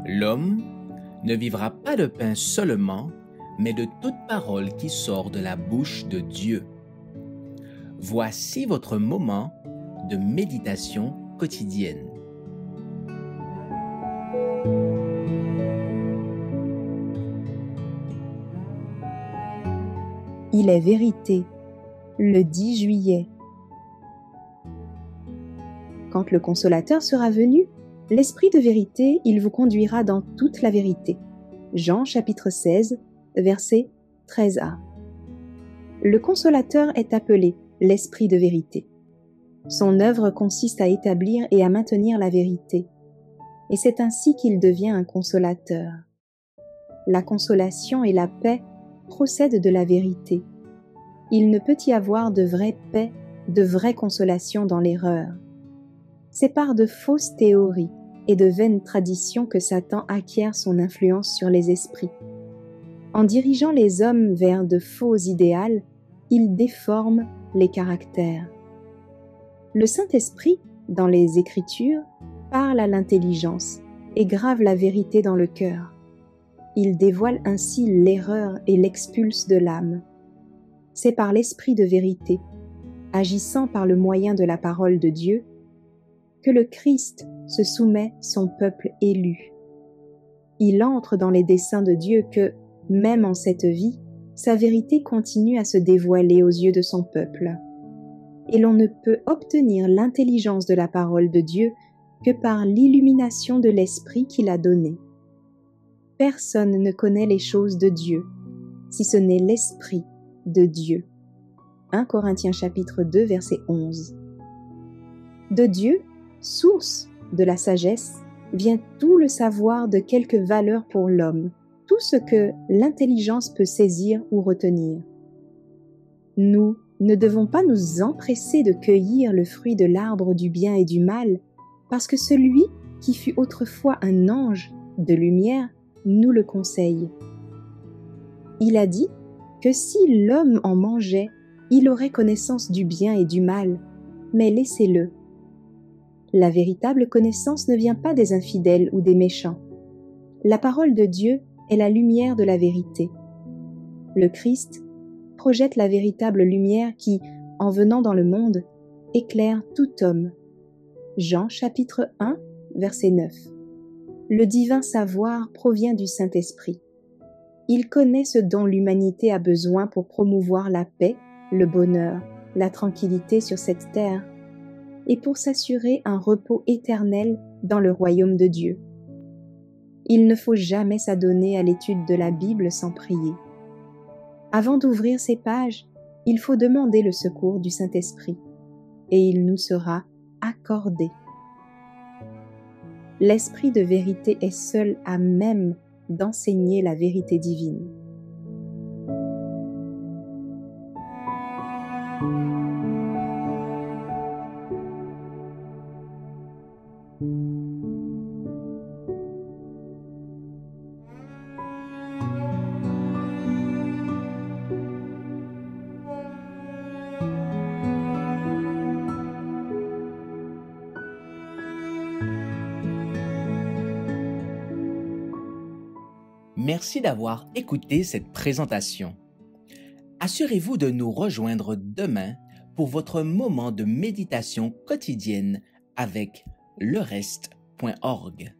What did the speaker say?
L'homme ne vivra pas de pain seulement, mais de toute parole qui sort de la bouche de Dieu. Voici votre moment de méditation quotidienne. Il est vérité, le 10 juillet. Quand le Consolateur sera venu, l'Esprit de vérité, il vous conduira dans toute la vérité. Jean chapitre 16, verset 13a. Le Consolateur est appelé l'Esprit de vérité. Son œuvre consiste à établir et à maintenir la vérité. Et c'est ainsi qu'il devient un consolateur. La consolation et la paix procèdent de la vérité. Il ne peut y avoir de vraie paix, de vraie consolation dans l'erreur. C'est par de fausses théories et de vaines traditions que Satan acquiert son influence sur les esprits. En dirigeant les hommes vers de faux idéals, il déforme les caractères. Le Saint-Esprit, dans les Écritures, parle à l'intelligence et grave la vérité dans le cœur. Il dévoile ainsi l'erreur et l'expulse de l'âme. C'est par l'Esprit de vérité, agissant par le moyen de la parole de Dieu, que le Christ se soumet son peuple élu. Il entre dans les desseins de Dieu que, même en cette vie, sa vérité continue à se dévoiler aux yeux de son peuple. Et l'on ne peut obtenir l'intelligence de la parole de Dieu que par l'illumination de l'Esprit qu'il a donné. Personne ne connaît les choses de Dieu, si ce n'est l'Esprit de Dieu. 1 Corinthiens chapitre 2, verset 11. De Dieu, source de la sagesse, vient tout le savoir de quelque valeur pour l'homme, tout ce que l'intelligence peut saisir ou retenir. Nous ne devons pas nous empresser de cueillir le fruit de l'arbre du bien et du mal, parce que celui qui fut autrefois un ange de lumière nous le conseille. Il a dit que si l'homme en mangeait, il aurait connaissance du bien et du mal, mais laissez-le. La véritable connaissance ne vient pas des infidèles ou des méchants. La parole de Dieu est la lumière de la vérité. Le Christ projette la véritable lumière qui, en venant dans le monde, éclaire tout homme. Jean chapitre 1, verset 9. Le divin savoir provient du Saint-Esprit. Il connaît ce dont l'humanité a besoin pour promouvoir la paix, le bonheur, la tranquillité sur cette terre, et pour s'assurer un repos éternel dans le royaume de Dieu. Il ne faut jamais s'adonner à l'étude de la Bible sans prier. Avant d'ouvrir ces pages, il faut demander le secours du Saint-Esprit, et il nous sera accordé. L'Esprit de vérité est seul à même d'enseigner la vérité divine. Merci d'avoir écouté cette présentation. Assurez-vous de nous rejoindre demain pour votre moment de méditation quotidienne avec lereste.org.